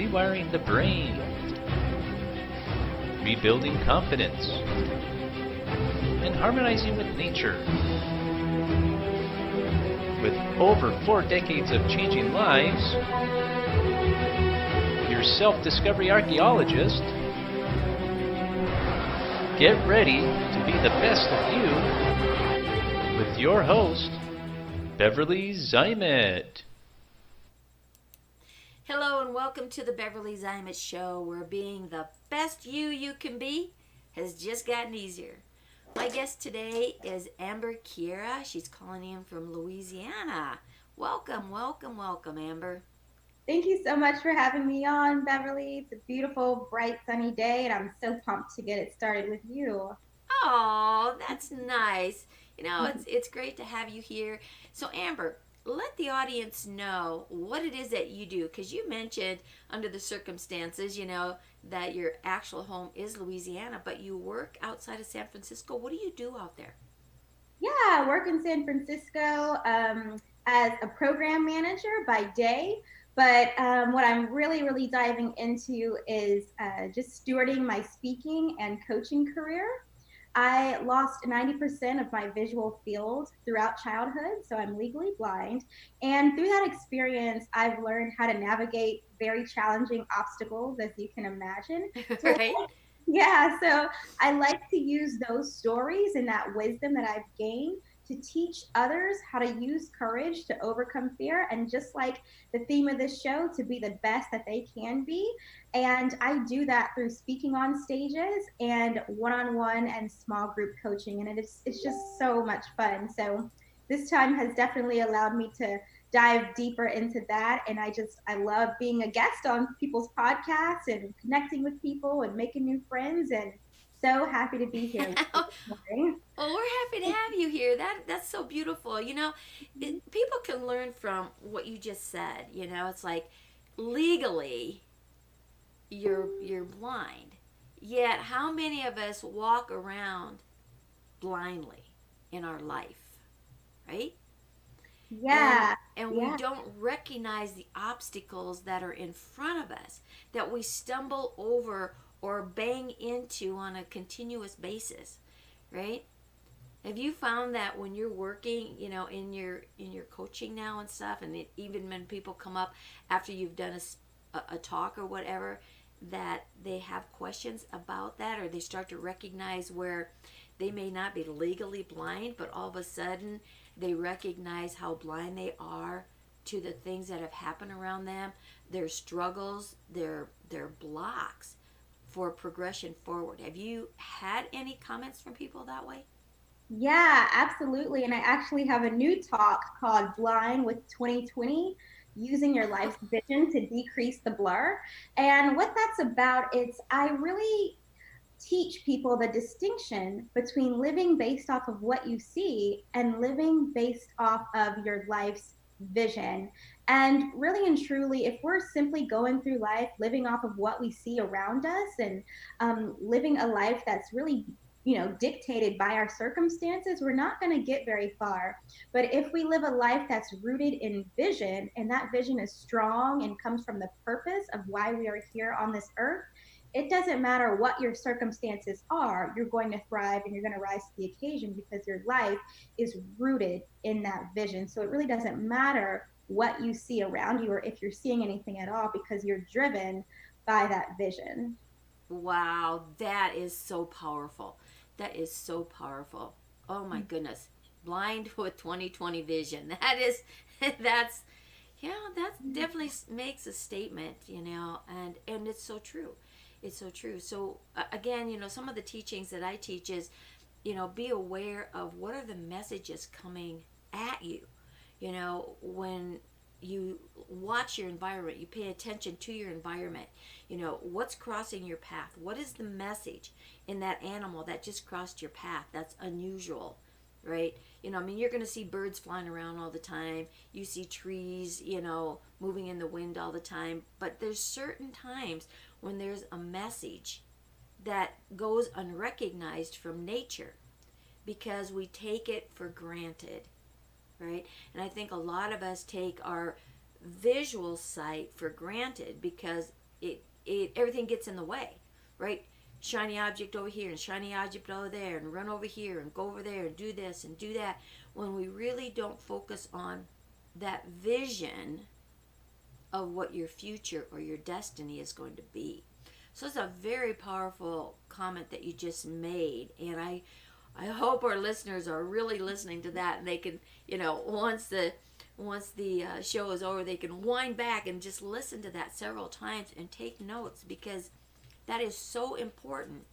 rewiring the brain, rebuilding confidence, and harmonizing with nature. With over 4 decades of changing lives, your self-discovery archaeologist, get ready to be the best of you with your host, Beverly Zymet. Hello and welcome to the Beverly Zymet Show, where being the best you can be has just gotten easier. My guest today is Kierra. She's calling in from Louisiana. Welcome, Amber. Thank you so much for having me on, Beverly. It's a beautiful, bright, sunny day, and I'm so pumped to get it started with you. Oh, that's nice. It's great to have you here. So, Amber, let the audience know what it is that you do, because you mentioned under the circumstances, that your actual home is Louisiana, but you work outside of San Francisco. What do you do out there? Yeah, I work in San Francisco as a program manager by day. But what I'm really diving into is just stewarding my speaking and coaching career. I lost 90% of my visual field throughout childhood, so I'm legally blind. And through that experience, I've learned how to navigate very challenging obstacles, as you can imagine. So, Right? yeah, so I like to use those stories and that wisdom that I've gained to teach others how to use courage to overcome fear, and just like the theme of this show, to be the best that they can be. And I do that through speaking on stages and one-on-one and small group coaching, and it's just so much fun. So this time has definitely allowed me to dive deeper into that, and I love being a guest on people's podcasts and connecting with people and making new friends, and so happy to be here this morning. Well, we're happy to have you here. That's so beautiful. People can learn from what you just said. It's like legally you're blind. Yet how many of us walk around blindly in our life, right? Yeah. And yeah. we don't recognize the obstacles that are in front of us, that we stumble over or bang into on a continuous basis, right? Have you found that when you're working, in your coaching now and stuff, and even when people come up after you've done a talk or whatever, that they have questions about that, or they start to recognize where they may not be legally blind, but all of a sudden they recognize how blind they are to the things that have happened around them, their struggles, their blocks for progression forward. Have you had any comments from people that way? Yeah, absolutely. And I actually have a new talk called Blind with 2020, using your life's vision to decrease the blur. And what that's about is I really teach people the distinction between living based off of what you see and living based off of your life's vision. And really and truly, if we're simply going through life living off of what we see around us, and living a life that's really dictated by our circumstances, we're not going to get very far. But if we live a life that's rooted in vision, and that vision is strong and comes from the purpose of why we are here on this earth, it doesn't matter what your circumstances are, you're going to thrive and you're going to rise to the occasion, because your life is rooted in that vision. So it really doesn't matter what you see around you, or if you're seeing anything at all, because you're driven by that vision. Wow, that is so powerful. That is so powerful. Oh my goodness. Blind with 2020 vision. That's that definitely makes a statement, and it's so true. It's so true. So again, some of the teachings that I teach is, be aware of what are the messages coming at you. When you watch your environment, you pay attention to your environment. What's crossing your path? What is the message in that animal that just crossed your path that's unusual, right? You're going to see birds flying around all the time. You see trees, moving in the wind all the time. But there's certain times when there's a message that goes unrecognized from nature because we take it for granted, right? And I think a lot of us take our visual sight for granted because everything gets in the way, right? Shiny object over here and shiny object over there, and run over here and go over there and do this and do that, when we really don't focus on that vision of what your future or your destiny is going to be. So it's a very powerful comment that you just made, and I hope our listeners are really listening to that, and they can, once the show is over, they can wind back and just listen to that several times and take notes, because that is so important.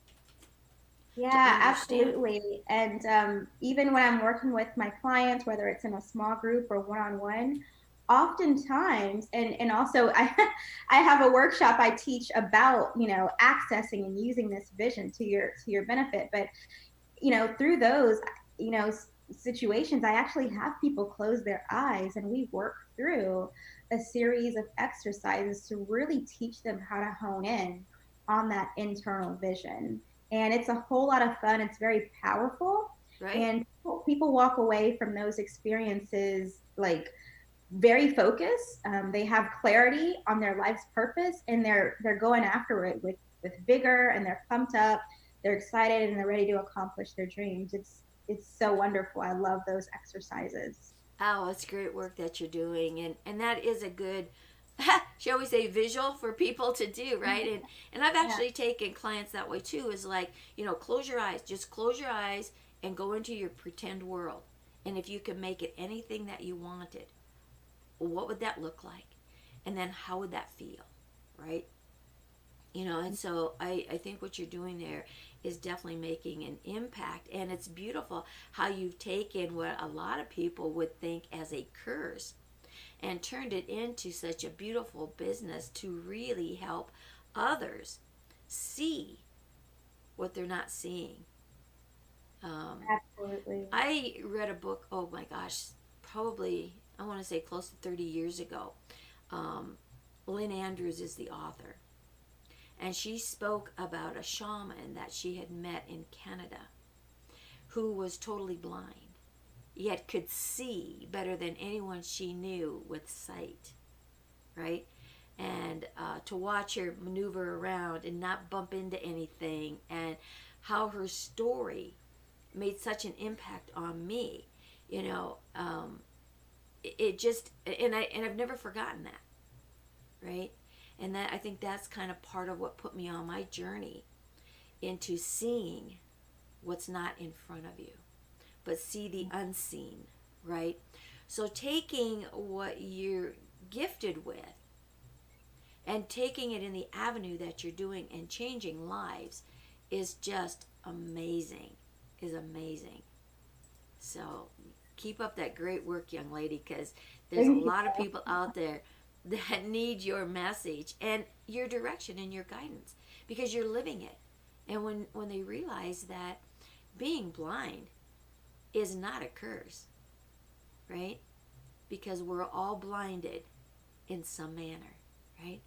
Yeah, absolutely. And even when I'm working with my clients, whether it's in a small group or one-on-one, oftentimes, and also I have a workshop I teach about, accessing and using this vision to your benefit. But, through those, situations, I actually have people close their eyes, and we work through a series of exercises to really teach them how to hone in on that internal vision. And it's a whole lot of fun. It's very powerful. Right. And people walk away from those experiences like very focused. They have clarity on their life's purpose, and they're going after it with vigor, and they're pumped up, they're excited, and they're ready to accomplish their dreams. It's so wonderful. I love those exercises. Oh, it's great work that you're doing, and that is a good, shall we say, visual for people to do, right? And I've actually taken clients that way too. Is like, close your eyes, just close your eyes and go into your pretend world. And if you could make it anything that you wanted, what would that look like? And then how would that feel, right? And so I think what you're doing there is definitely making an impact. And it's beautiful how you've taken what a lot of people would think as a curse and turned it into such a beautiful business to really help others see what they're not seeing. Absolutely. I read a book, oh my gosh, probably, I want to say close to 30 years ago. Lynn Andrews is the author. And she spoke about a shaman that she had met in Canada who was totally blind, yet could see better than anyone she knew with sight, right? And to watch her maneuver around and not bump into anything, and how her story made such an impact on me, it just, and I've never forgotten that, right? And that, I think that's kind of part of what put me on my journey into seeing what's not in front of you, but see the unseen, right? So taking what you're gifted with and taking it in the avenue that you're doing and changing lives is just amazing, is amazing. So keep up that great work, young lady, because there's a lot of people out there that need your message and your direction and your guidance, because you're living it. And when they realize that being blind is not a curse, right? Because we're all blinded in some manner, right?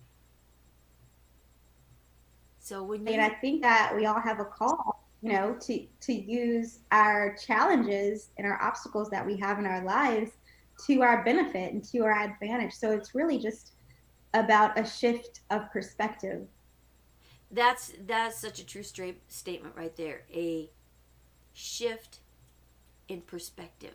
So when you, And I think that we all have a call, to use our challenges and our obstacles that we have in our lives to our benefit and to our advantage. So it's really just about a shift of perspective. that's such a true statement right there. A shift in perspective,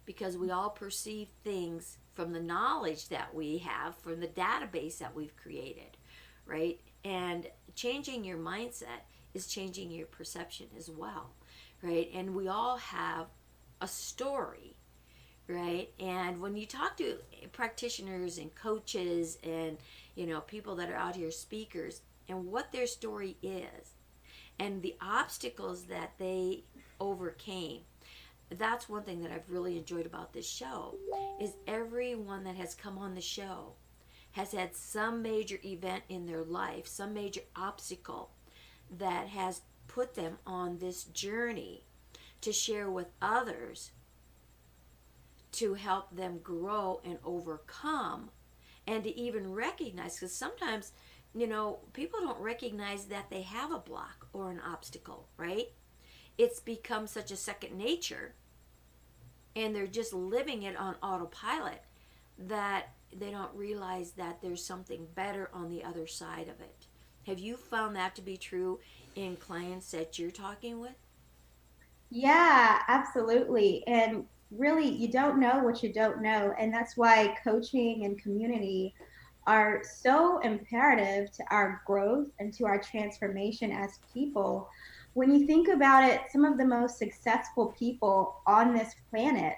because we all perceive things from the knowledge that we have, from the database that we've created, right? And changing your mindset is changing your perception as well, right? And we all have a story, right? And when you talk to practitioners and coaches and people that are out here, speakers, and what their story is and the obstacles that they overcame, that's one thing that I've really enjoyed about this show, is everyone that has come on the show has had some major event in their life, some major obstacle that has put them on this journey to share with others, to help them grow and overcome, and to even recognize, because sometimes, people don't recognize that they have a block or an obstacle, right? It's become such a second nature, and they're just living it on autopilot, that realize that there's something better on the other side of it. Have you found that to be true in clients that you're talking with? Yeah, absolutely. And really, you don't know what you don't know. And that's why coaching and community are so imperative to our growth and to our transformation as people. When you think about it, some of the most successful people on this planet,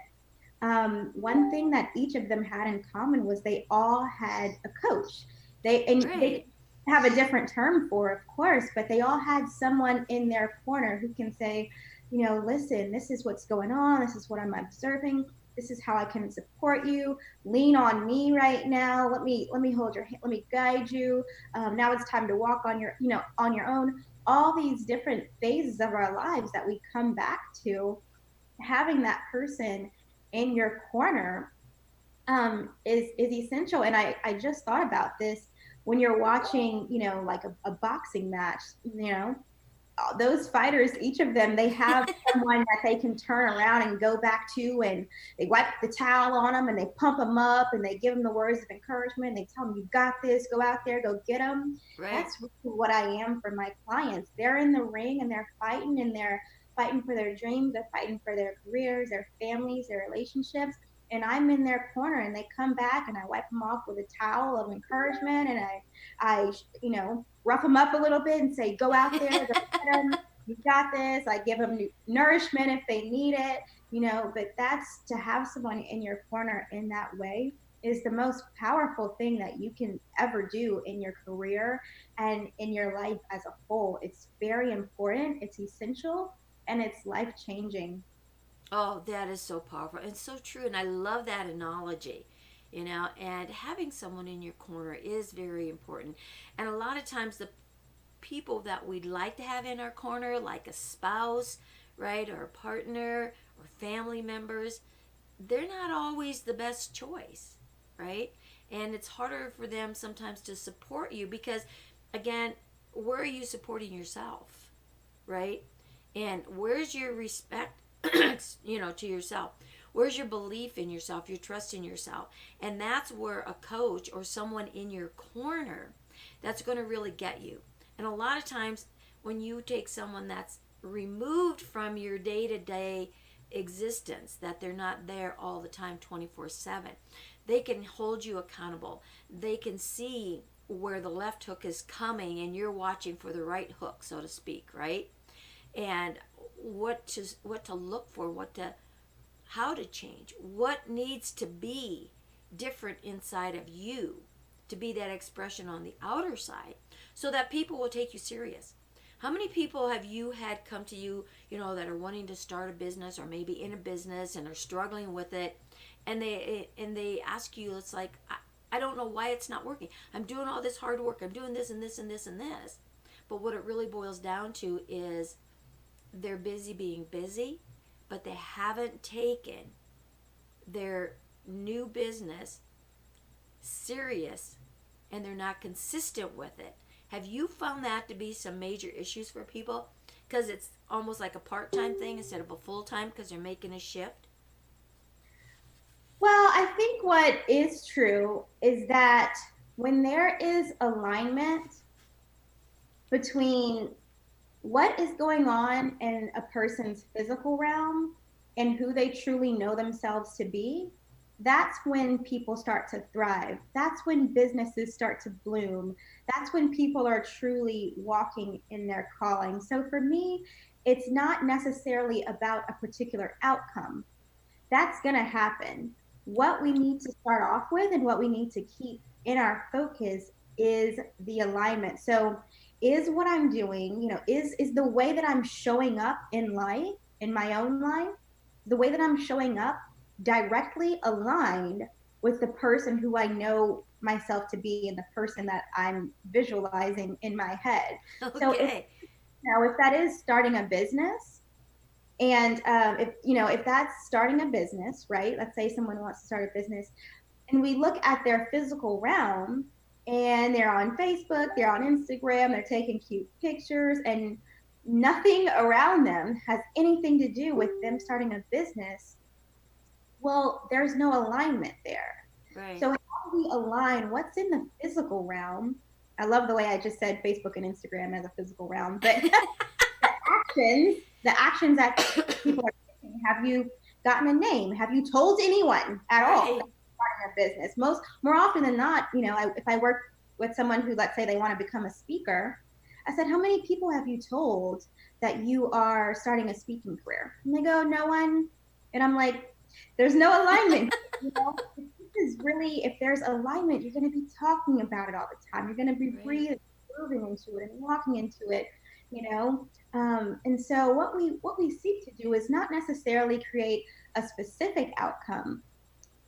one thing that each of them had in common was they all had a coach. They Right. have a different term for, of course, but they all had someone in their corner who can say, listen, this is what's going on. This is what I'm observing. This is how I can support you. Lean on me right now. Let me hold your hand. Let me guide you. Now it's time to walk on your own. All these different phases of our lives that we come back to, having that person in your corner is essential. And I just thought about this when you're watching, like a boxing match, those fighters, each of them, they have someone that they can turn around and go back to, and they wipe the towel on them and they pump them up and they give them the words of encouragement. They tell them, you got this, go out there, go get them. Right. That's really what I am for my clients. They're in the ring and they're fighting for their dreams, they're fighting for their careers, their families, their relationships. And I'm in their corner, and they come back, and I wipe them off with a towel of encouragement, and I rough them up a little bit and say, go out there, go get them. You got this. I give them nourishment if they need it, but that's, to have someone in your corner in that way is the most powerful thing that you can ever do in your career and in your life as a whole. It's very important, it's essential, and it's life changing. Oh, that is so powerful and so true. And I love that analogy, and having someone in your corner is very important. And a lot of times, the people that we'd like to have in our corner, like a spouse, right, or a partner or family members, they're not always the best choice, right? And it's harder for them sometimes to support you because, again, where are you supporting yourself, right? And where's your respect, to yourself? Where's your belief in yourself, your trust in yourself? And that's where a coach or someone in your corner, that's going to really get you. And a lot of times when you take someone that's removed from your day-to-day existence, that they're not there all the time 24/7, they can hold you accountable. They can see where the left hook is coming and you're watching for the right hook, so to speak, right? And what to look for, how to change, what needs to be different inside of you to be that expression on the outer side so that people will take you serious. How many people have you had come to you, that are wanting to start a business or maybe in a business and are struggling with it, and they ask you, it's like, I don't know why it's not working. I'm doing all this hard work. I'm doing this and this and this and this. But what it really boils down to is they're busy being busy, but they haven't taken their new business serious and they're not consistent with it. Have you found that to be some major issues for people? Because it's almost like a part-time thing instead of a full-time because they're making a shift? Well, I think what is true is that when there is alignment between what is going on in a person's physical realm and who they truly know themselves to be, that's when people start to thrive. That's when businesses start to bloom. That's when people are truly walking in their calling. So for me, it's not necessarily about a particular outcome. That's going to happen. What we need to start off with and what we need to keep in our focus is the alignment. So is what I'm doing, is the way that I'm showing up in life, in my own life, the way that I'm showing up directly aligned with the person who I know myself to be and the person that I'm visualizing in my head. So Okay. if that is starting a business, and if that's starting a business, right? Let's say someone wants to start a business, and we look at their physical realm, and they're on Facebook, they're on Instagram, they're taking cute pictures, and nothing around them has anything to do with them starting a business. Well, there's no alignment there. Right. So how do we align what's in the physical realm? I love the way I just said Facebook and Instagram as a physical realm, but the actions that people are taking. Have you gotten a name? Have you told anyone at all Right. that you're starting a business? More often than not, if I work with someone who, let's say, they want to become a speaker, I said, how many people have you told that you are starting a speaking career? And they go, no one. And I'm like, there's no alignment. This is really, if there's alignment, you're going to be talking about it all the time. You're going to be Right. breathing, moving into it, and walking into it. You know, and so what we seek to do is not necessarily create a specific outcome,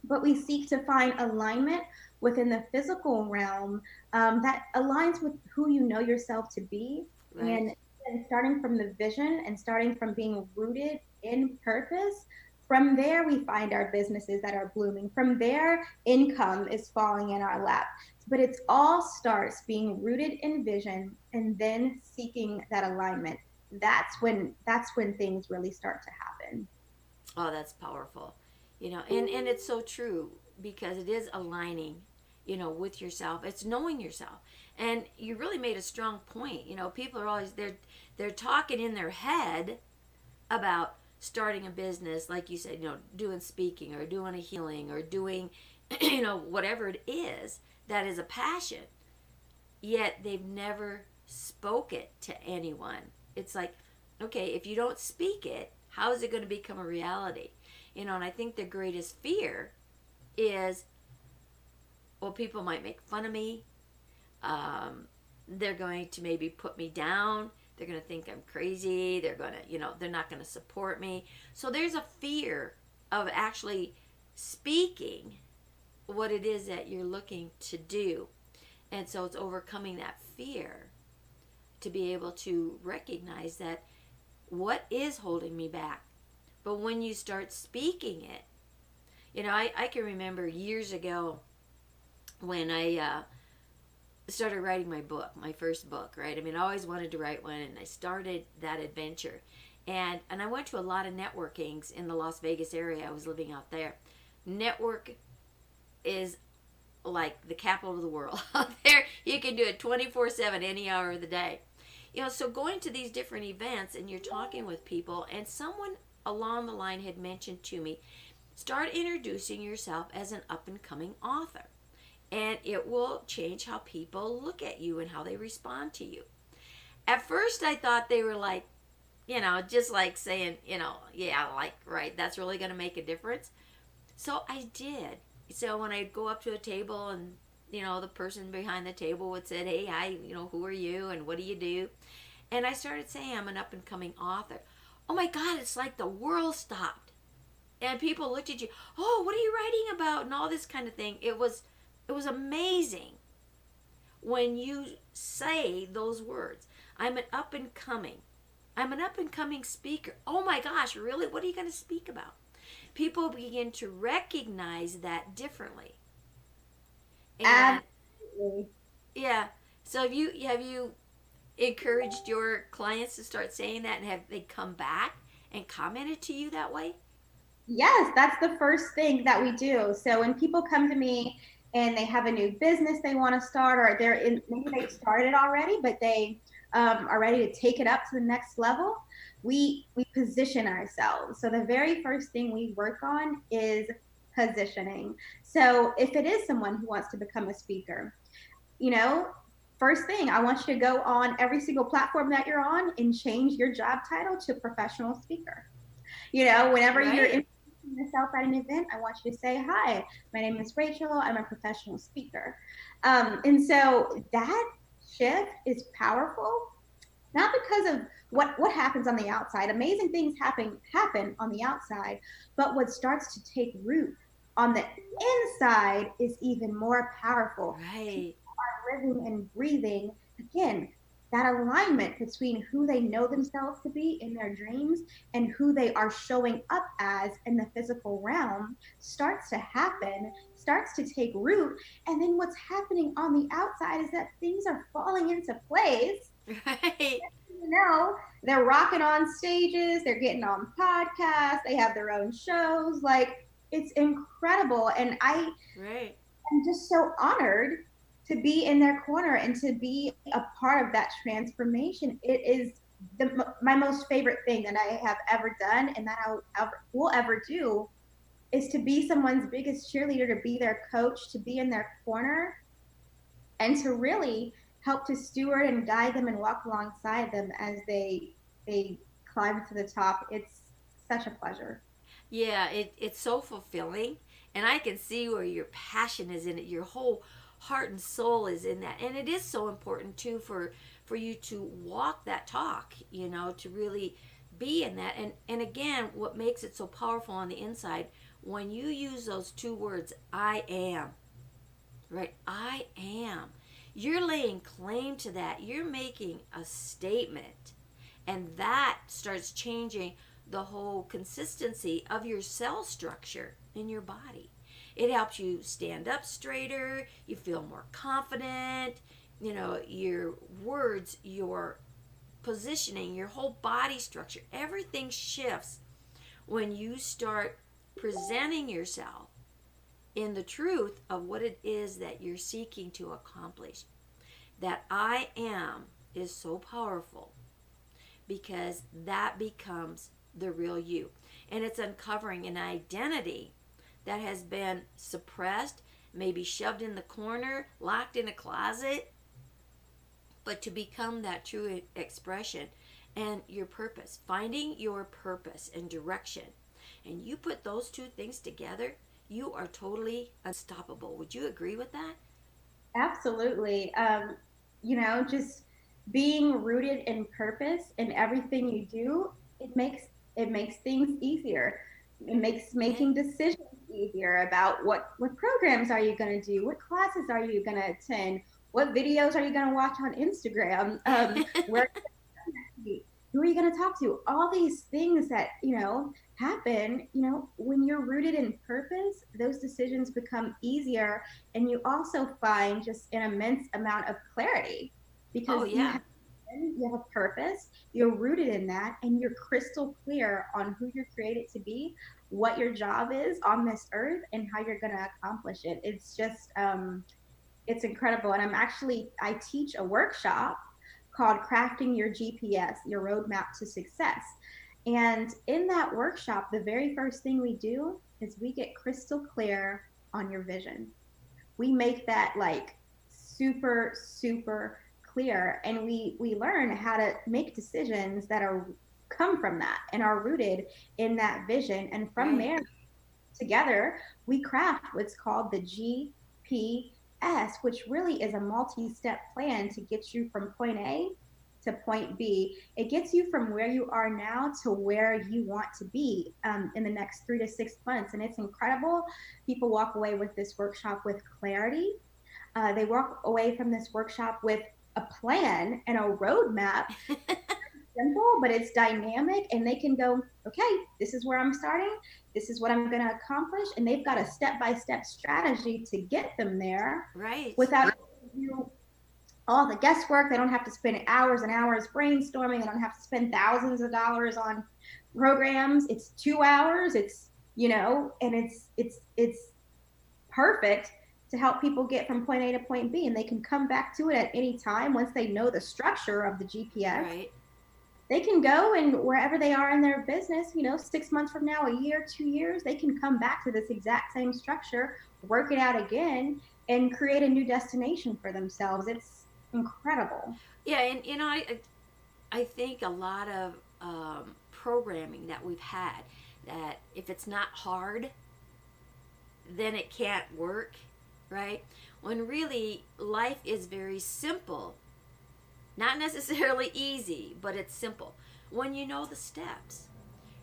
but we seek to find alignment within the physical realm that aligns with who you know yourself to be, Right. and starting from the vision and starting from being rooted in purpose. From there, we find our businesses that are blooming. From there, income is falling in our lap. But it all starts being rooted in vision and then seeking that alignment. That's when things really start to happen. Oh, that's powerful. And it's so true because it is aligning, with yourself. It's knowing yourself. And you really made a strong point. People are always they're talking in their head about starting a business, like you said, doing speaking or doing a healing or doing, whatever it is that is a passion. Yet they've never spoke it to anyone. It's like, okay, if you don't speak it, how is it going to become a reality? And I think the greatest fear is, well, people might make fun of me. They're going to maybe put me down. They're going to think I'm crazy. They're going to, they're not going to support me. So there's a fear of actually speaking what it is that you're looking to do. And so it's overcoming that fear to be able to recognize that what is holding me back. But when you start speaking it, I can remember years ago when I started writing my book, my first book, right? I mean, I always wanted to write one, and I started that adventure. And I went to a lot of networkings in the Las Vegas area. I was living out there. Network is like the capital of the world. Out there, you can do it 24/7, any hour of the day. So going to these different events and you're talking with people, and someone along the line had mentioned to me, start introducing yourself as an up and coming author. And it will change how people look at you and how they respond to you. At first, I thought they were like, just like saying, yeah, like, right, that's really going to make a difference. So I did. So when I'd go up to a table and, the person behind the table would say, hey, hi, who are you and what do you do? And I started saying I'm an up and coming author. Oh my God, it's like the world stopped. And people looked at you, oh, what are you writing about? And all this kind of thing. It was amazing when you say those words. I'm an up and coming speaker. Oh my gosh, really? What are you going to speak about? People begin to recognize that differently. And Absolutely. yeah, so have you encouraged your clients to start saying that, and have they come back and commented to you that way? Yes, that's the first thing that we do. So when people come to me and they have a new business they want to start, or maybe they started already, but they are ready to take it up to the next level, we position ourselves. So the very first thing we work on is positioning. So if it is someone who wants to become a speaker, first thing, I want you to go on every single platform that you're on and change your job title to professional speaker. Whenever you're Right. introducing yourself at an event, I want you to say, hi, my name is Rachel. I'm a professional speaker. And so that shift is powerful, not because of what happens on the outside. Amazing things happen on the outside, but what starts to take root on the inside is even more powerful. Right. Living and breathing, again, that alignment between who they know themselves to be in their dreams and who they are showing up as in the physical realm starts to happen, starts to take root. And then what's happening on the outside is that things are falling into place. Right. They're rocking on stages, they're getting on podcasts, they have their own shows. Like, it's incredible. And I Right. am just so honored to be in their corner and to be a part of that transformation. It is my most favorite thing that I have ever done and that will ever do is to be someone's biggest cheerleader, to be their coach, to be in their corner, and to really help to steward and guide them and walk alongside them as they climb to the top. It's such a pleasure. Yeah, it's so fulfilling. And I can see where your passion is in it. Your whole heart and soul is in that. And it is so important too for you to walk that talk, to really be in that. And again, what makes it so powerful on the inside, when you use those two words, I am, right? I am. You're laying claim to that. You're making a statement. And that starts changing the whole consistency of your cell structure in your body. It helps you stand up straighter, you feel more confident, your words, your positioning, your whole body structure, everything shifts when you start presenting yourself in the truth of what it is that you're seeking to accomplish. That I am is so powerful because that becomes the real you. And it's uncovering an identity that has been suppressed, maybe shoved in the corner, locked in a closet, but to become that true expression and your purpose, finding your purpose and direction. And you put those two things together, you are totally unstoppable. Would you agree with that? Absolutely. Just being rooted in purpose in everything you do, it makes things easier. It makes Yeah. making decisions easier about what programs are you going to do, what classes are you going to attend, what videos are you going to watch on Instagram, where who are you going to talk to? All these things that happen. When you're rooted in purpose, those decisions become easier, and you also find just an immense amount of clarity because Oh, yeah. you have a purpose, you're rooted in that, and you're crystal clear on who you're created to be, what your job is on this earth, and how you're going to accomplish it. It's just it's incredible. And I teach a workshop called Crafting Your GPS, Your Roadmap to Success. And in that workshop, the very first thing we do is we get crystal clear on your vision. We make that like super, super clear, and we learn how to make decisions that are come from that and are rooted in that vision. And from Right. there, together, we craft what's called the GPS, which really is a multi-step plan to get you from point A to point B. It gets you from where you are now to where you want to be in the next 3 to 6 months. And it's incredible. People walk away with this workshop with clarity. They walk away from this workshop with a plan and a roadmap. Simple, but it's dynamic, and they can go, okay, this is where I'm starting, this is what I'm going to accomplish, and they've got a step-by-step strategy to get them there Right. without you all the guesswork. They don't have to spend hours and hours brainstorming. They don't have to spend thousands of dollars on programs. It's 2 hours. And it's perfect to help people get from point A to point B, and they can come back to it at any time once they know the structure of the GPS. Right. They can go, and wherever they are in their business, 6 months from now, a year, 2 years, they can come back to this exact same structure, work it out again, and create a new destination for themselves. It's incredible. Yeah, and I think a lot of programming that we've had, that if it's not hard, then it can't work, right? When really life is very simple, not necessarily easy, but it's simple when you know the steps,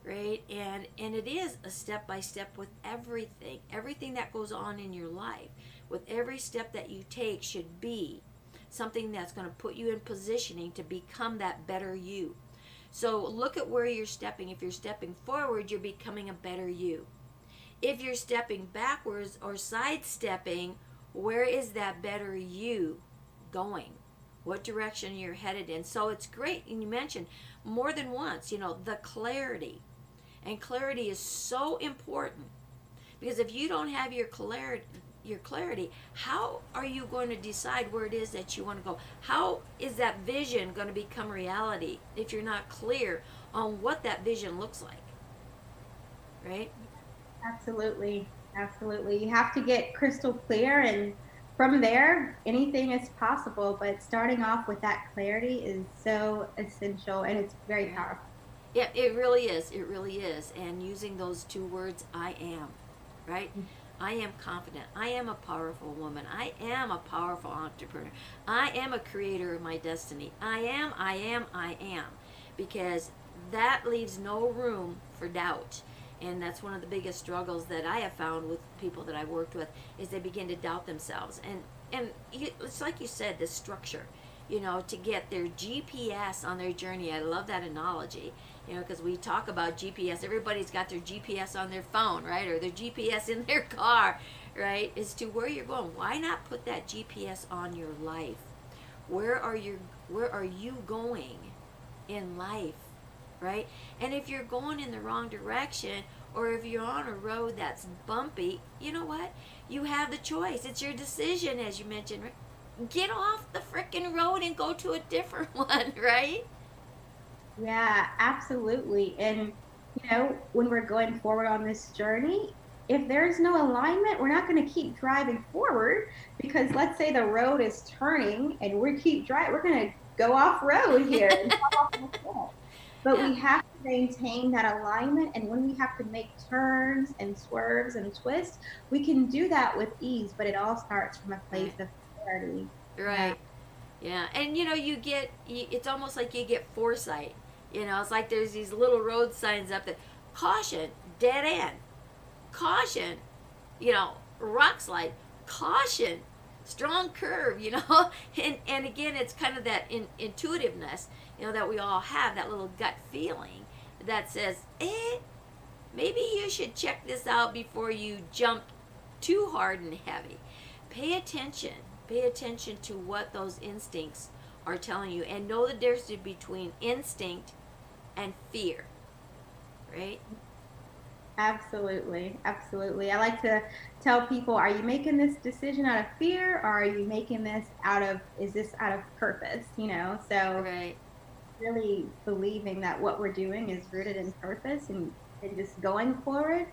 right? And it is a step by step with everything that goes on in your life. With every step that you take should be something that's going to put you in positioning to become that better you. So look at where you're stepping. If you're stepping forward, you're becoming a better you. If you're stepping backwards or sidestepping, where is that better you going? What direction you're headed in? So it's great. And you mentioned more than once, the clarity. And clarity is so important Because if you don't have your clarity, how are you going to decide where it is that you want to go? How is that vision going to become reality if you're not clear on what that vision looks like? Right? Absolutely. Absolutely. You have to get crystal clear, and from there, anything is possible. But starting off with that clarity is so essential, and it's very Yeah. powerful. Yeah, it really is. It really is. And using those two words, I am, right? I am confident. I am a powerful woman. I am a powerful entrepreneur. I am a creator of my destiny. I am. Because that leaves no room for doubt. And that's one of the biggest struggles that I have found with people that I've worked with is they begin to doubt themselves. And it's like you said, the structure, to get their GPS on their journey. I love that analogy, because we talk about GPS. Everybody's got their GPS on their phone, right? Or their GPS in their car, right? As to where you're going. Why not put that GPS on your life? Where are you going in life, right? And if you're going in the wrong direction, or if you're on a road that's bumpy, you know what? You have the choice. It's your decision, as you mentioned, right? Get off the freaking road and go to a different one, right? Yeah, absolutely. And, when we're going forward on this journey, if there's no alignment, we're not going to keep driving forward, because let's say the road is turning and we keep driving, we're going to go off road here and come off the cliff. But Yeah. we have to maintain that alignment. And when we have to make turns and swerves and twists, we can do that with ease, but it all starts from a place Right. of clarity. Yeah. Right. Yeah. And it's almost like you get foresight. It's like there's these little road signs up that caution, dead end, caution, rock slide, caution, strong curve, and again, it's kind of that intuitiveness, that we all have, that little gut feeling that says, maybe you should check this out before you jump too hard and heavy. Pay attention. Pay attention to what those instincts are telling you, and know the difference between instinct and fear, right? Absolutely. Absolutely. I like to tell people, are you making this decision out of fear, or are you making this is this out of purpose? So Right. really believing that what we're doing is rooted in purpose, and just going forward,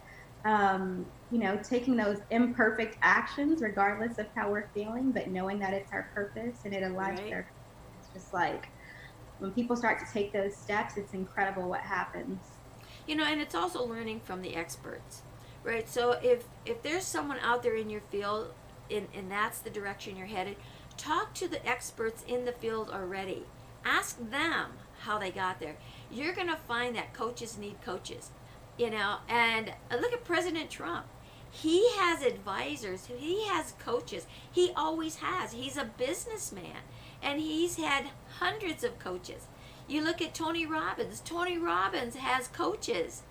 taking those imperfect actions regardless of how we're feeling, but knowing that it's our purpose and it aligns with Right. our, it's just like when people start to take those steps, it's incredible what happens. And it's also learning from the experts, right? So if there's someone out there in your field, and that's the direction you're headed, talk to the experts in the field already. Ask them how they got there. You're going to find that coaches need coaches, and look at President Trump. He has advisors, he has coaches. He always has. He's a businessman, and he's had hundreds of coaches. You look at Tony Robbins. Tony Robbins has coaches,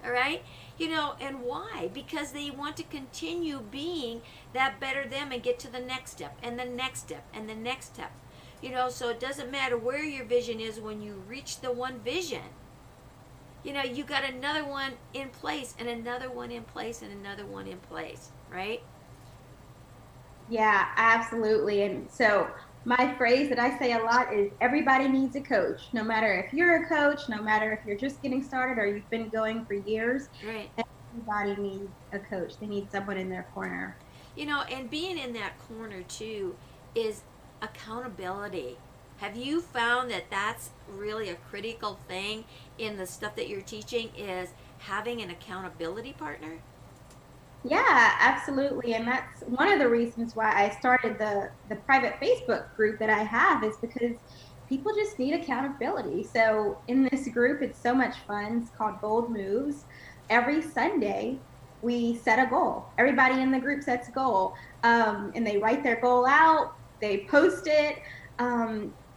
all right? And why? Because they want to continue being that better them and get to the next step and the next step and the next step. So it doesn't matter where your vision is when you reach the one vision. You got another one in place and another one in place and another one in place, right? Yeah, absolutely. And so my phrase that I say a lot is everybody needs a coach. No matter if you're a coach, no matter if you're just getting started or you've been going for years, Right. everybody needs a coach. They need someone in their corner. And being in that corner too is accountability. Have you found that that's really a critical thing in the stuff that you're teaching, is having an accountability partner? Yeah, absolutely. And that's one of the reasons why I started the private Facebook group that I have, is because people just need accountability. So in this group, it's so much fun. It's called Bold Moves. Every Sunday, we set a goal. Everybody in the group sets a goal, and they write their goal out. They post it.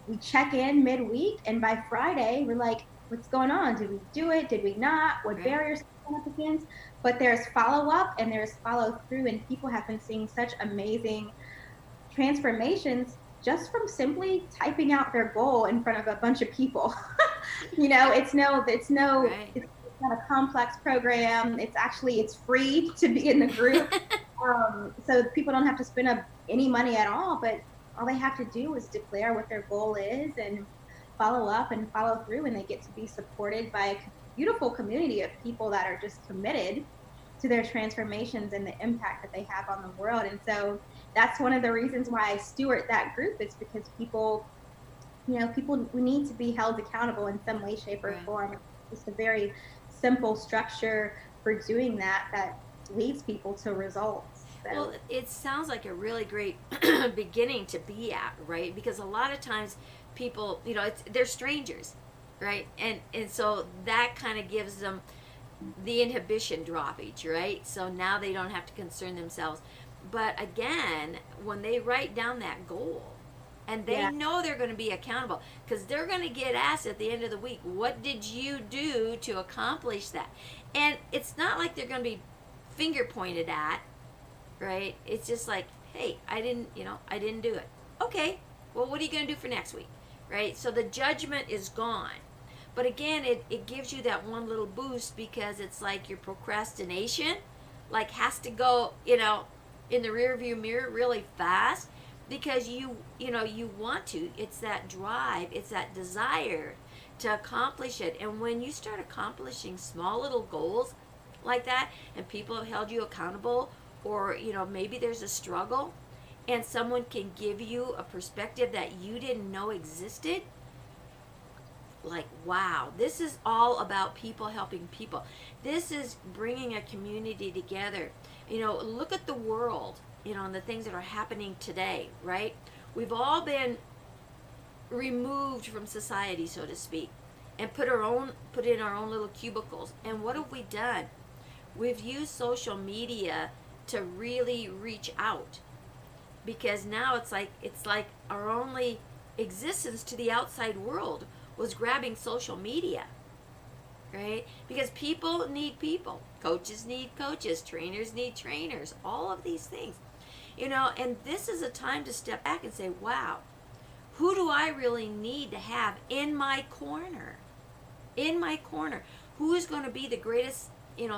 We check in midweek, and by Friday, we're like, what's going on? Did we do it? Did we not? What Right. barriers did we come up against? But there's follow up and there's follow through, and people have been seeing such amazing transformations just from simply typing out their goal in front of a bunch of people. It's no, Right. it's not a complex program. It's free to be in the group. So people don't have to spend up any money at all, but all they have to do is declare what their goal is and follow up and follow through, and they get to be supported by a beautiful community of people that are just committed to their transformations and the impact that they have on the world. And so that's one of the reasons why I steward that group. It's because people, we need to be held accountable in some way, shape, or form. It's just a very simple structure for doing that leads people to results. So. Well, it sounds like a really great beginning to be at, right? Because a lot of times people, they're strangers, right? And so that kind of gives them the inhibition droppage, right? So now they don't have to concern themselves. But again, when they write down that goal, and they know they're going to be accountable, because they're going to get asked at the end of the week, what did you do to accomplish that? And it's not like they're going to be finger pointed at, right? It's just like, hey, I didn't do it. Okay, well, what are you going to do for next week, right? So the judgment is gone. But again, it gives you that one little boost, because it's like your procrastination has to go, in the rear view mirror really fast, because you want to. It's that drive, it's that desire to accomplish it. And when you start accomplishing small little goals like that, and people have held you accountable, or maybe there's a struggle and someone can give you a perspective that you didn't know existed, like, wow, this is all about people helping people. This is bringing a community together. Look at the world, and the things that are happening today, right? We've all been removed from society, so to speak, and put in our own little cubicles. And what have we done? We've used social media to really reach out, because now it's like our only existence to the outside world was grabbing social media, right? Because people need people, coaches need coaches, trainers need trainers, all of these things, and this is a time to step back and say, wow, who do I really need to have in my corner? Who is going to be the greatest,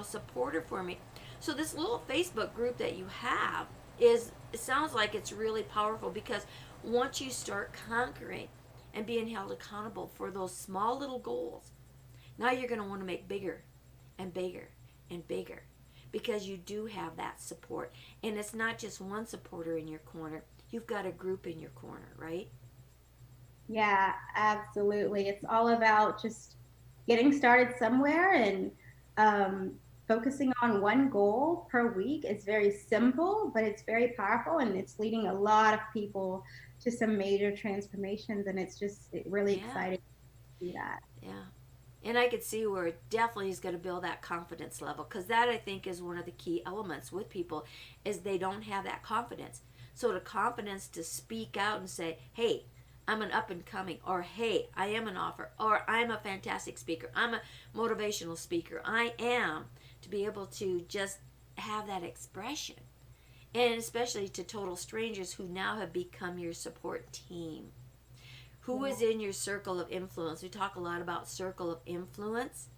supporter for me? So this little Facebook group that you have it sounds like it's really powerful, because once you start conquering and being held accountable for those small little goals, now you're going to want to make bigger and bigger and bigger, because you do have that support. And it's not just one supporter in your corner. You've got a group in your corner, right? Yeah, absolutely. It's all about just getting started somewhere and focusing on one goal per week. It's very simple, but it's very powerful, and it's leading a lot of people to some major transformations, and it's just really exciting to see that. Yeah. And I could see where it definitely is going to build that confidence level, because that, I think, is one of the key elements with people, is they don't have that confidence. So the confidence to speak out and say, hey, I'm an up and coming, or hey, I am an author, or I'm a fantastic speaker, I'm a motivational speaker, I am, to be able to just have that expression. And especially to total strangers who now have become your support team. Who is in your circle of influence? We talk a lot about circle of influence,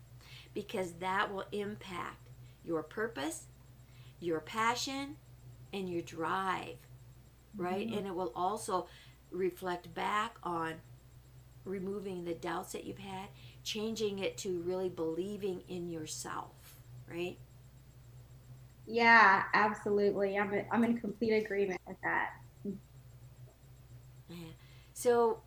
because that will impact your purpose, your passion, and your drive, right? And it will also reflect back on removing the doubts that you've had, changing it to really believing in yourself, right? Yeah, absolutely. I'm in complete agreement with that. Yeah. So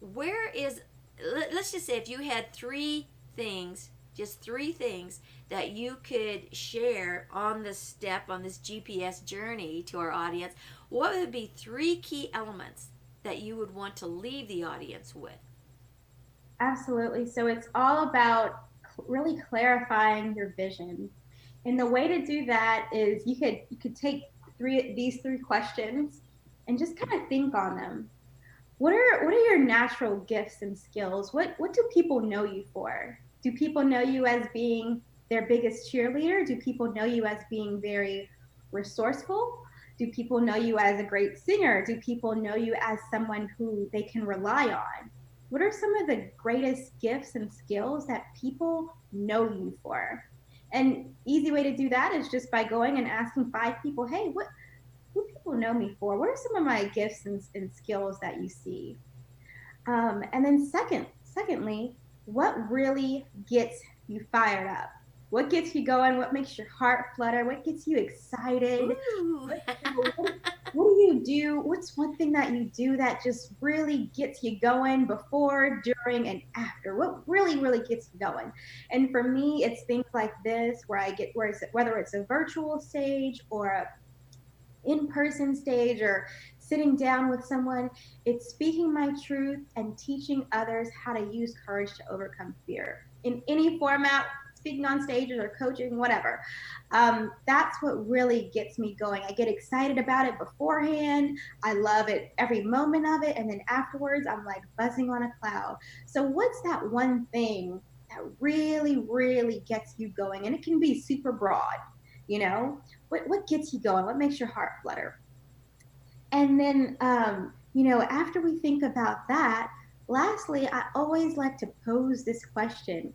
let's just say, if you had just three things that you could share on this GPS journey to our audience, what would be three key elements that you would want to leave the audience with? Absolutely. So it's all about really clarifying your vision. And the way to do that is you could take these three questions and just kind of think on them. What are your natural gifts and skills? What do people know you for? Do people know you as being their biggest cheerleader? Do people know you as being very resourceful? Do people know you as a great singer? Do people know you as someone who they can rely on? What are some of the greatest gifts and skills that people know you for? And easy way to do that is just by going and asking 5 people, hey, what people know me for? What are some of my gifts and skills that you see? And then secondly, what really gets you fired up? What gets you going? What makes your heart flutter? What gets you excited? Ooh. What do you do? What's one thing that you do that just really gets you going before, during, and after? What really gets you going? And for me, it's things like this where I get whether it's a virtual stage or a in-person stage or sitting down with someone, it's speaking my truth and teaching others how to use courage to overcome fear in any format, speaking on stages or coaching, whatever. That's what really gets me going. I get excited about it beforehand. I love it every moment of it, and then afterwards I'm like buzzing on a cloud. So what's that one thing that really gets you going? And it can be super broad, you know. What gets you going? What makes your heart flutter? And then, after we think about that, lastly, I always like to pose this question.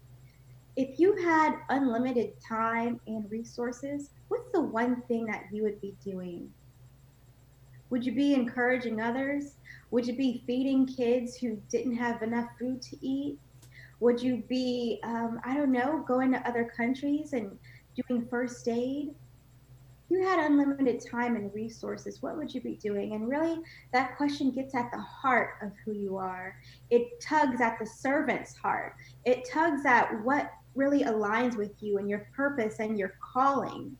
If you had unlimited time and resources, what's the one thing that you would be doing? Would you be encouraging others? Would you be feeding kids who didn't have enough food to eat? Would you be, I don't know, going to other countries and doing first aid? You had unlimited time and resources, what would you be doing? And really, that question gets at the heart of who you are. It tugs at the servant's heart. It tugs at what really aligns with you and your purpose and your calling.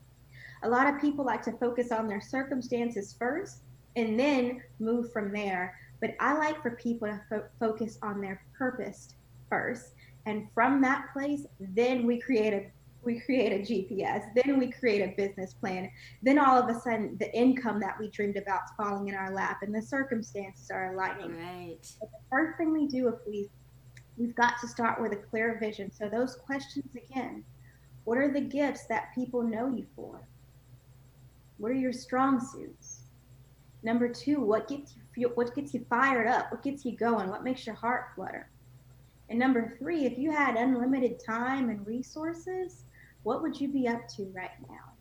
A lot of people like to focus on their circumstances first and then move from there. But I like for people to focus on their purpose first. And from that place, then we create a GPS, then we create a business plan. Then all of a sudden, the income that we dreamed about is falling in our lap, and the circumstances are aligning. Right. But the first thing we do, if we've got to start with a clear vision. So those questions again: what are the gifts that people know you for? What are your strong suits? Number two, what gets you fired up? What gets you going? What makes your heart flutter? And number three, if you had unlimited time and resources, what would you be up to right now?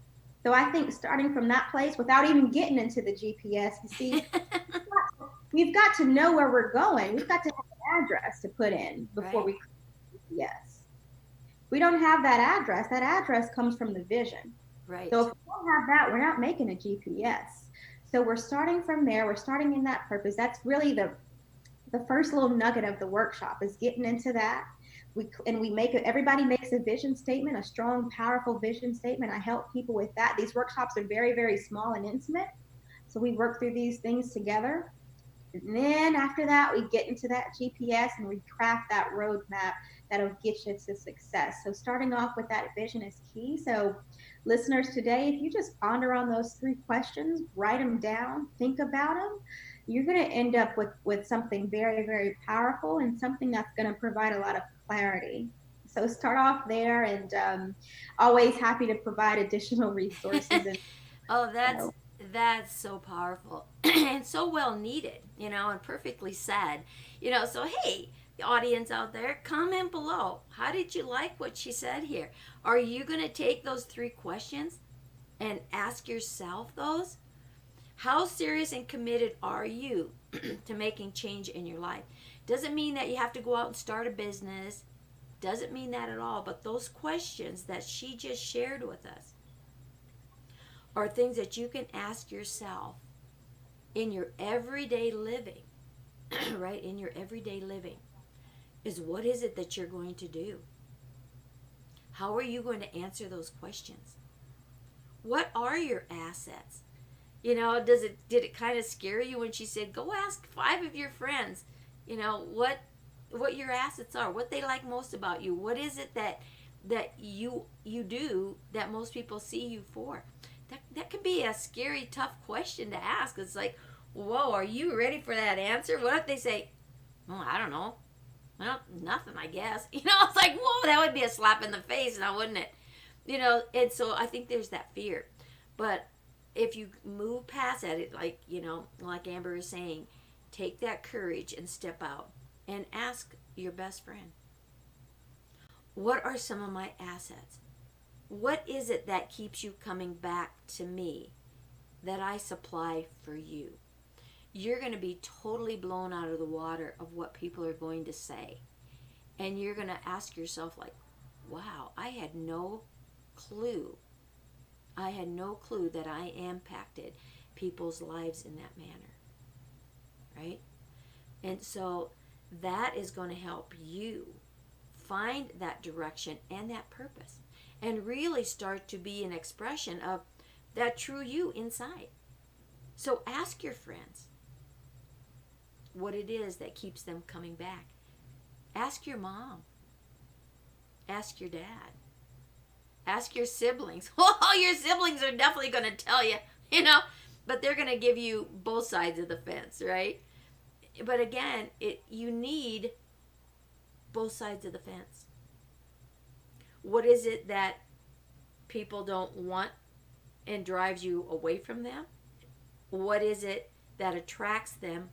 So I think starting from that place without even getting into the GPS, you see, we've got to know where we're going. We've got to have an address to put in before we create GPS. We don't have that address comes from the vision. Right. So if we don't have that, we're not making a GPS. So we're starting from there. We're starting in that purpose. That's really the first little nugget of the workshop is getting into that. Everybody makes a vision statement, a strong, powerful vision statement. I help people with that. These workshops are very small and intimate. So we work through these things together. And then after that, we get into that GPS and we craft that roadmap that'll get you to success. So starting off with that vision is key. So listeners today, if you just ponder on those 3 questions, write them down, think about them, you're going to end up with something very powerful and something that's going to provide a lot of clarity. So start off there, and always happy to provide additional resources. And, Oh, that's so powerful and so well needed, and perfectly said. So hey, the audience out there, comment below. How did you like what she said here? Are you going to take those 3 questions and ask yourself those? How serious and committed are you to making change in your life? Doesn't mean that you have to go out and start a business. Doesn't mean that at all. But those questions that she just shared with us are things that you can ask yourself in your everyday living, right? In your everyday living is, what is it that you're going to do? How are you going to answer those questions? What are your assets? Did it kind of scare you when she said, go ask 5 of your friends, what your assets are, what they like most about you, what is it that you do that most people see you for? That can be a scary, tough question to ask. It's like, whoa, are you ready for that answer? What if they say, well, I don't know. Well, nothing, I guess. It's like, whoa, that would be a slap in the face, now wouldn't it? And so I think there's that fear. But if you move past that, like Amber is saying, take that courage and step out and ask your best friend, what are some of my assets? What is it that keeps you coming back to me that I supply for you? You're going to be totally blown out of the water of what people are going to say. And you're going to ask yourself, like, wow, I had no clue. I had no clue that I impacted people's lives in that manner. Right? And so that is going to help you find that direction and that purpose and really start to be an expression of that true you inside. So ask your friends what it is that keeps them coming back. Ask your mom. Ask your dad. Ask your siblings. Well, your siblings are definitely going to tell you, but they're going to give you both sides of the fence, right? But again, you need both sides of the fence. What is it that people don't want and drives you away from them? What is it that attracts them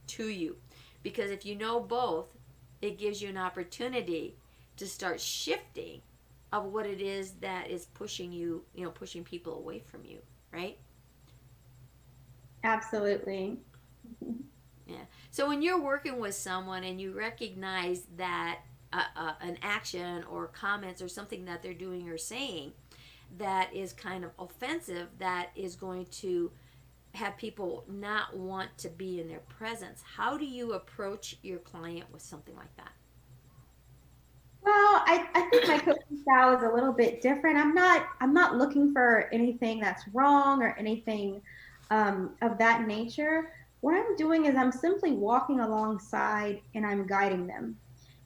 to you? Because if you know both, it gives you an opportunity to start shifting of what it is that is pushing you, pushing people away from you, right? Absolutely. Yeah. So when you're working with someone and you recognize that an action or comments or something that they're doing or saying that is kind of offensive, that is going to have people not want to be in their presence, how do you approach your client with something like that? Well, I think my coaching style is a little bit different. I'm not looking for anything that's wrong or anything of that nature. What I'm doing is I'm simply walking alongside and I'm guiding them.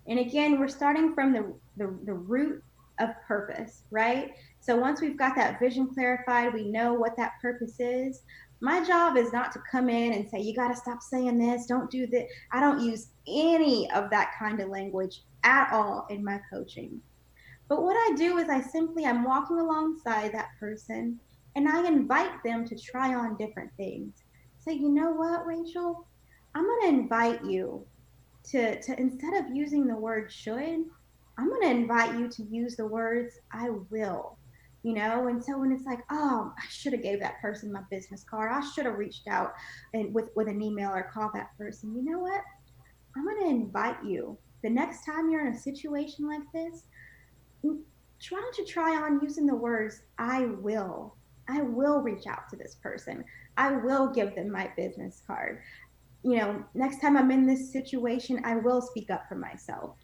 And again, we're starting from the root of purpose, right? So once we've got that vision clarified, we know what that purpose is. My job is not to come in and say, you got to stop saying this, don't do this. I don't use any of that kind of language at all in my coaching. But what I do is I'm walking alongside that person and I invite them to try on different things. Say, you know what, Rachel, I'm going to invite you to instead of using the word should, I'm going to invite you to use the words I will. And so when it's like, oh, I should have gave that person my business card, I should have reached out and with an email or called that person. You know what, I'm going to invite you the next time you're in a situation like this, why don't you try on using the words I will reach out to this person, I will give them my business card, next time I'm in this situation, I will speak up for myself.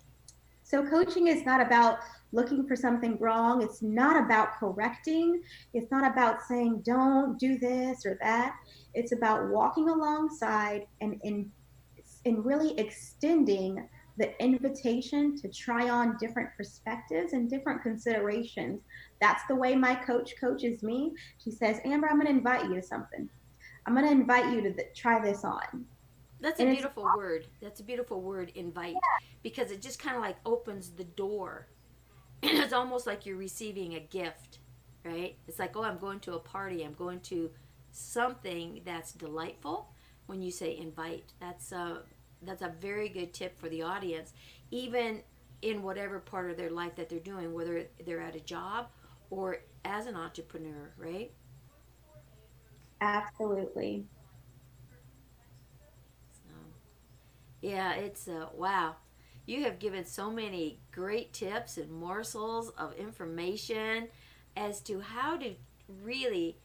So coaching is not about looking for something wrong. It's not about correcting. It's not about saying, don't do this or that. It's about walking alongside and really extending the invitation to try on different perspectives and different considerations. That's the way my coach coaches me. She says, Amber, I'm going to invite you to something. I'm going to invite you to try this on. That's a beautiful word. That's a beautiful word, invite, because it just kind of like opens the door. It's almost like you're receiving a gift, right? It's like, oh, I'm going to a party. I'm going to something that's delightful. When you say invite, that's a very good tip for the audience, even in whatever part of their life that they're doing, whether they're at a job or as an entrepreneur, right? Absolutely. Yeah, it's wow. You have given so many great tips and morsels of information as to how to really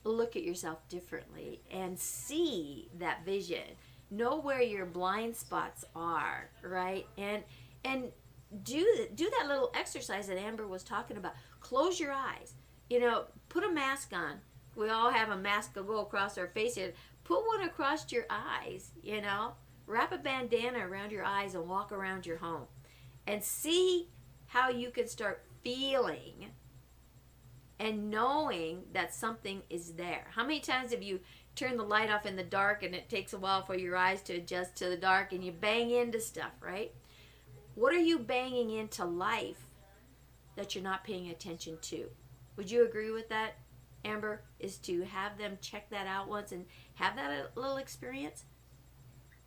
look at yourself differently and see that vision. Know where your blind spots are, right? And do that little exercise that Amber was talking about. Close your eyes. Put a mask on. We all have a mask to go across our face here. Put one across your eyes, Wrap a bandana around your eyes and walk around your home and see how you can start feeling and knowing that something is there. How many times have you turned the light off in the dark and it takes a while for your eyes to adjust to the dark and you bang into stuff, right? What are you banging into life that you're not paying attention to? Would you agree with that, Amber? Is to have them check that out once and have that little experience?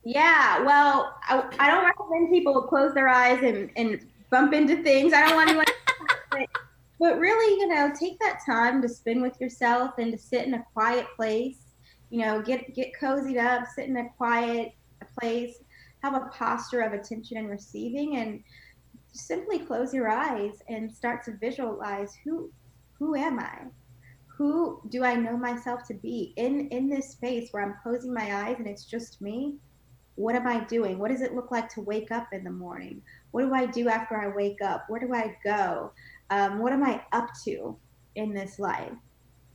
Yeah, well, I don't then people will close their eyes and bump into things. I don't want anyone but really, take that time to spend with yourself and to sit in a quiet place, get cozied up, sit in a quiet place, have a posture of attention and receiving, and simply close your eyes and start to visualize who am I? Who do I know myself to be in this space where I'm closing my eyes and it's just me? What am I doing? What does it look like to wake up in the morning? What do I do after I wake up? Where do I go? What am I up to in this life?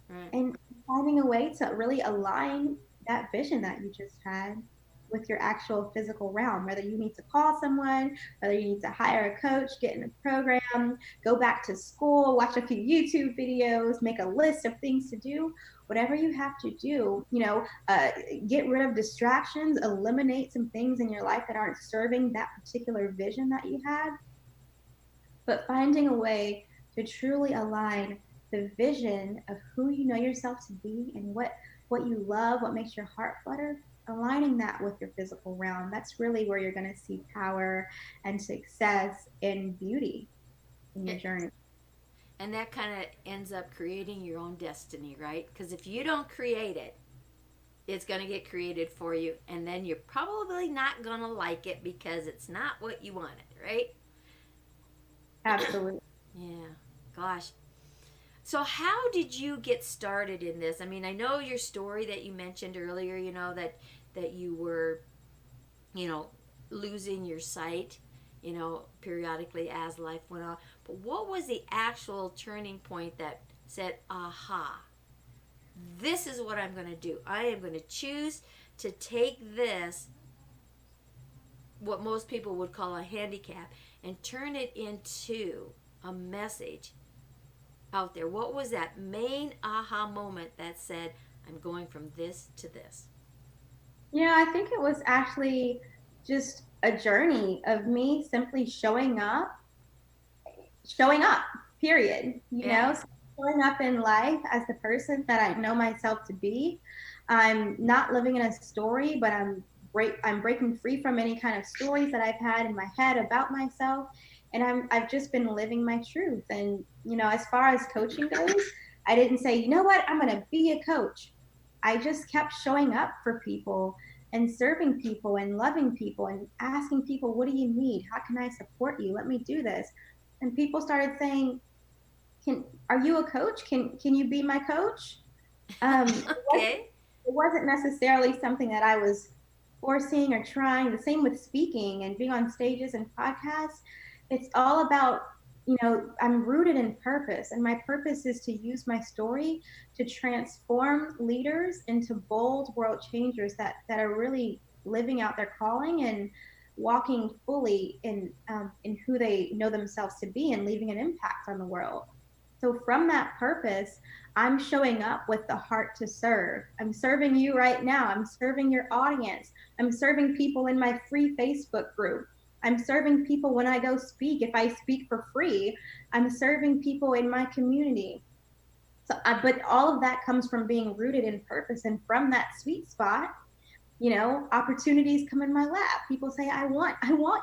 Right. And finding a way to really align that vision that you just had with your actual physical realm, whether you need to call someone, whether you need to hire a coach, get in a program, go back to school, watch a few YouTube videos, make a list of things to do, whatever you have to do, get rid of distractions, eliminate some things in your life that aren't serving that particular vision that you had, but finding a way to truly align the vision of who you know yourself to be and what you love, what makes your heart flutter, aligning that with your physical realm. That's really where you're going to see power and success and beauty in your journey. And that kind of ends up creating your own destiny, right? Because if you don't create it, it's going to get created for you. And then you're probably not going to like it because it's not what you wanted, right? Absolutely. Yeah. Gosh. So how did you get started in this? I mean, I know your story that you mentioned earlier, that you were, losing your sight, periodically as life went on. But what was the actual turning point that said, aha, this is what I'm going to do. I am going to choose to take this, what most people would call a handicap, and turn it into a message out there. What was that main aha moment that said, I'm going from this to this? I think it was actually just a journey of me simply showing up, period. Showing up in life as the person that I know myself to be. I'm not living in a story, but I'm breaking free from any kind of stories that I've had in my head about myself. And I've just been living my truth. And, as far as coaching goes, I didn't say, you know what, I'm going to be a coach. I just kept showing up for people and serving people and loving people and asking people, what do you need? How can I support you? Let me do this. And people started saying, are you a coach? Can you be my coach? Okay. It wasn't necessarily something that I was forcing or trying. The same with speaking and being on stages and podcasts. It's all about, I'm rooted in purpose, and my purpose is to use my story to transform leaders into bold world changers that are really living out their calling and walking fully in who they know themselves to be and leaving an impact on the world. So from that purpose, I'm showing up with the heart to serve. I'm serving you right now. I'm serving your audience. I'm serving people in my free Facebook group. I'm serving people when I go speak. If I speak for free, I'm serving people in my community. So, but all of that comes from being rooted in purpose. And from that sweet spot, opportunities come in my lap. People say, I want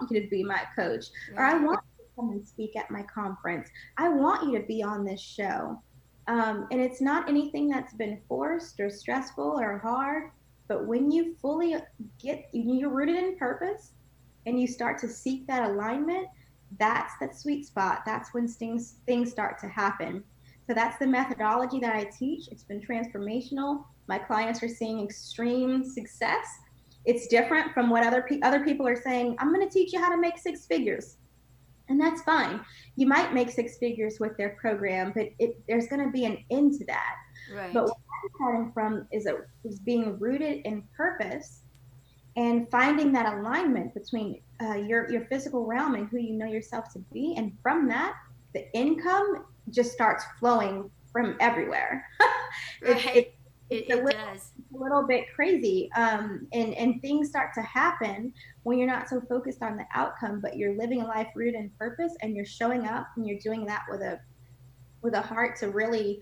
you to be my coach, or I want you to come and speak at my conference. I want you to be on this show. And it's not anything that's been forced or stressful or hard, but when you fully you're rooted in purpose and you start to seek that alignment, that's that sweet spot. That's when things start to happen. So that's the methodology that I teach. It's been transformational. My clients are seeing extreme success. It's different from what other people are saying. I'm going to teach you how to make six figures. And that's fine. You might make six figures with their program, but there's going to be an end to that. Right. But what I'm starting from is being rooted in purpose and finding that alignment between your physical realm and who you know yourself to be. And from that, the income just starts flowing from everywhere. Right. It does. It's a little bit crazy. And things start to happen when you're not so focused on the outcome, but you're living a life rooted in purpose, and you're showing up and you're doing that with a heart to really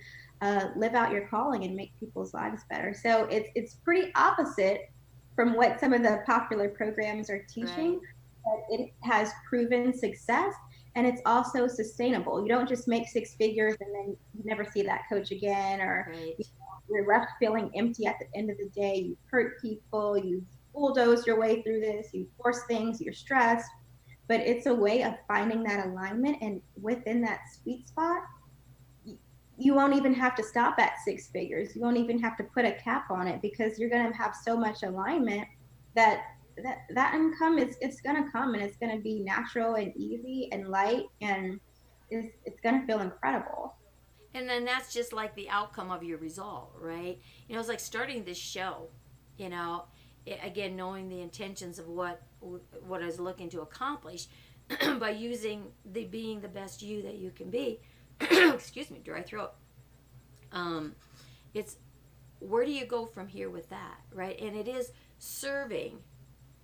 live out your calling and make people's lives better. So it's pretty opposite from what some of the popular programs are teaching. Right. but it has proven success, and it's also sustainable. You don't just make six figures and then you never see that coach again, or Right. you're left feeling empty at the end of the day. You've hurt people, you've bulldozed your way through this, you force things, you're stressed. But it's a way of finding that alignment, and within that sweet spot, you won't even have to stop at six figures. You won't even have to put a cap on it, because you're going to have so much alignment that that income is, it's going to come, and it's going to be natural and easy and light, and it's going to feel incredible. And then that's just like the outcome of your result, right? It's like starting this show, you know, again, knowing the intentions of what I was looking to accomplish by using the being the best you that you can be. Excuse me, dry throat. It's where do you go from here with that, right? And it is serving,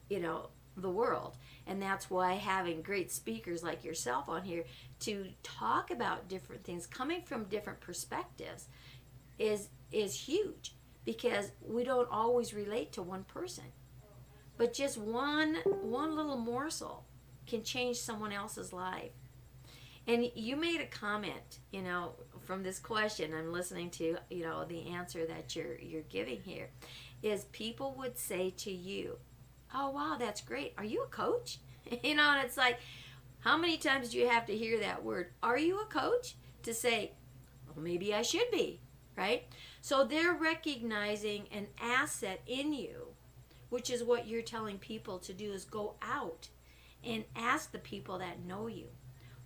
the world. And that's why having great speakers like yourself on here to talk about different things coming from different perspectives is huge, because we don't always relate to one person. But just one little morsel can change someone else's life. And you made a comment, from this question. I'm listening to, the answer that you're giving here. Is people would say to you, "Oh wow, that's great. Are you a coach?" And it's like, how many times do you have to hear that word? Are you a coach? To say, well, maybe I should be, right? So they're recognizing an asset in you, which is what you're telling people to do, is go out and ask the people that know you,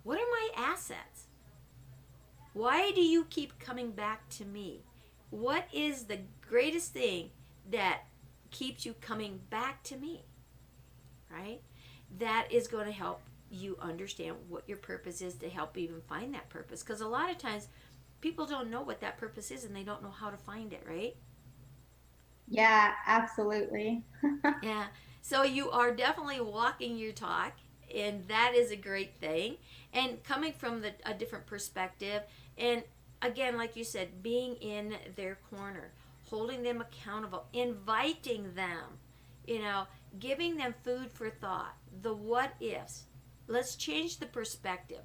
what are my assets? Why do you keep coming back to me? What is the greatest thing that keeps you coming back to me, right? That is going to help you understand what your purpose is, to help even find that purpose. Because a lot of times people don't know what that purpose is, and they don't know how to find it, right? Yeah, absolutely. Yeah. So you are definitely walking your talk, and that is a great thing. And coming from a different perspective, and again, like you said, being in their corner, holding them accountable, inviting them, giving them food for thought, the what ifs. Let's change the perspective.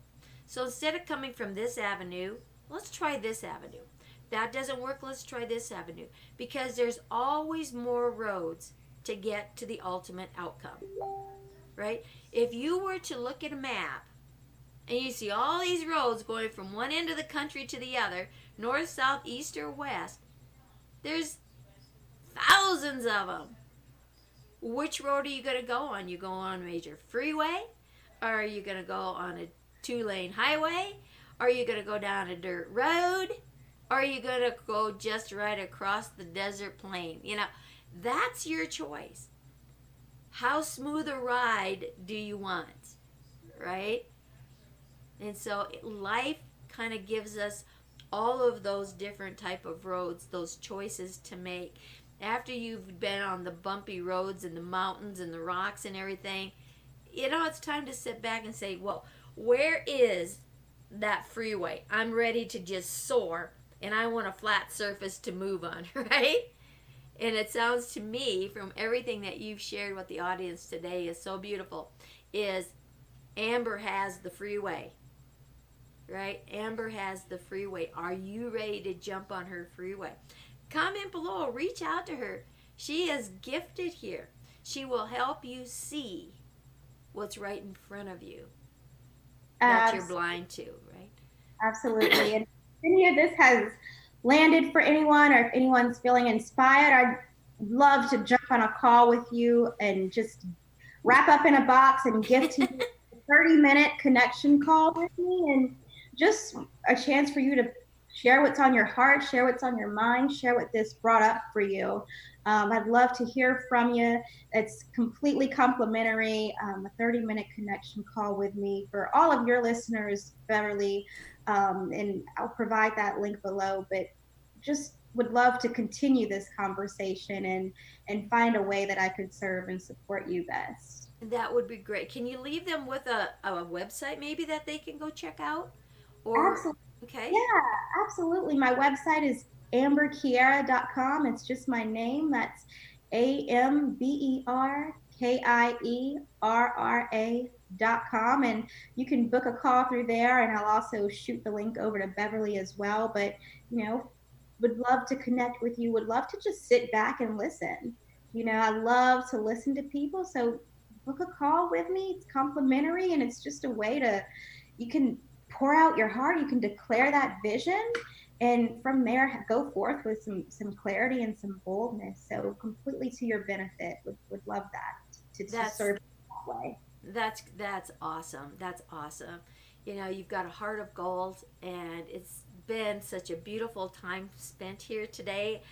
So instead of coming from this avenue, let's try this avenue. That doesn't work, let's try this avenue. Because there's always more roads to get to the ultimate outcome, right? If you were to look at a map and you see all these roads going from one end of the country to the other, north, south, east, or west, there's thousands of them. Which road are you going to go on? You go on a major freeway? Or are you going to go on a 2-lane highway? Are you going to go down a dirt road? Or are you going to go just right across the desert plain? That's your choice. How smooth a ride do you want, right? And so life kind of gives us all of those different type of roads, those choices to make. After you've been on the bumpy roads and the mountains and the rocks and everything, it's time to sit back and say, well, where is that freeway? I'm ready to just soar, and I want a flat surface to move on, right? And it sounds to me, from everything that you've shared with the audience today, is so beautiful, is Amber has the freeway, right? Amber has the freeway. Are you ready to jump on her freeway? Comment below. Reach out to her. She is gifted here. She will help you see what's right in front of you that you're blind to, right? Absolutely. And if any of this has landed for anyone, or if anyone's feeling inspired, I'd love to jump on a call with you and just wrap up in a box and gift you a 30-minute connection call with me, and just a chance for you to share what's on your heart, share what's on your mind, share what this brought up for you. I'd love to hear from you. It's completely complimentary, a 30-minute connection call with me for all of your listeners, Beverly, and I'll provide that link below. But just would love to continue this conversation and find a way that I could serve and support you best. That would be great. Can you leave them with a website maybe that they can go check out? Or, absolutely. Okay. Yeah, absolutely. My website is amberkierra.com. It's just my name. That's AMBERKIERRA.com. Kierra.com, and you can book a call through there, and I'll also shoot the link over to Beverly as well. But would love to connect with you, would love to just sit back and listen. I love to listen to people, so book a call with me. It's complimentary, and it's just a way to, you can pour out your heart, you can declare that vision, and from there go forth with some clarity and some boldness. So completely to your benefit. Would love that to serve that way. That's awesome. That's awesome. You've got a heart of gold, and it's been such a beautiful time spent here today.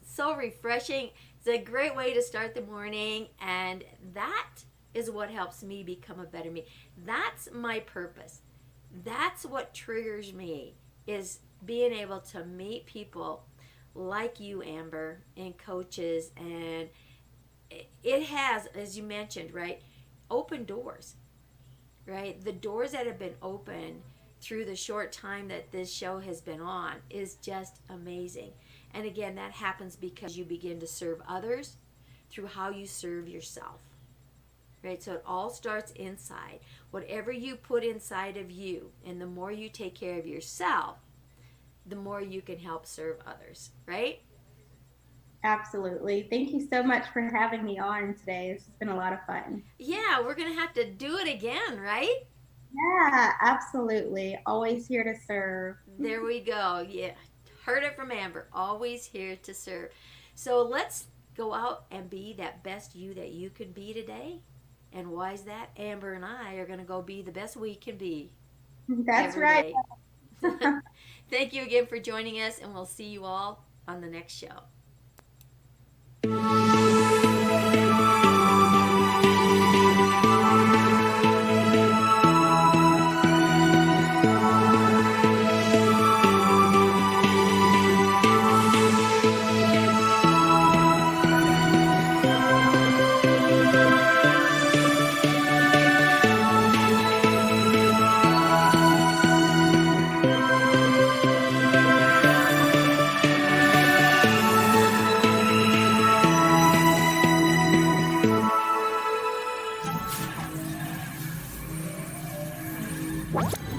So refreshing. It's a great way to start the morning, and that is what helps me become a better me. That's my purpose. That's what triggers me, is being able to meet people like you, Amber, and coaches. And it has, as you mentioned, right, open doors, right? The doors that have been opened through the short time that this show has been on is just amazing. And again, that happens because you begin to serve others through how you serve yourself, right? So it all starts inside. Whatever you put inside of you, and the more you take care of yourself, the more you can help serve others, right? Absolutely. Thank you so much for having me on today. This has been a lot of fun. Yeah, we're going to have to do it again, right? Yeah, absolutely. Always here to serve. There we go. Yeah. Heard it from Amber. Always here to serve. So let's go out and be that best you that you can be today. And why is that? Amber and I are going to go be the best we can be. That's right. Thank you again for joining us, and we'll see you all on the next show. What?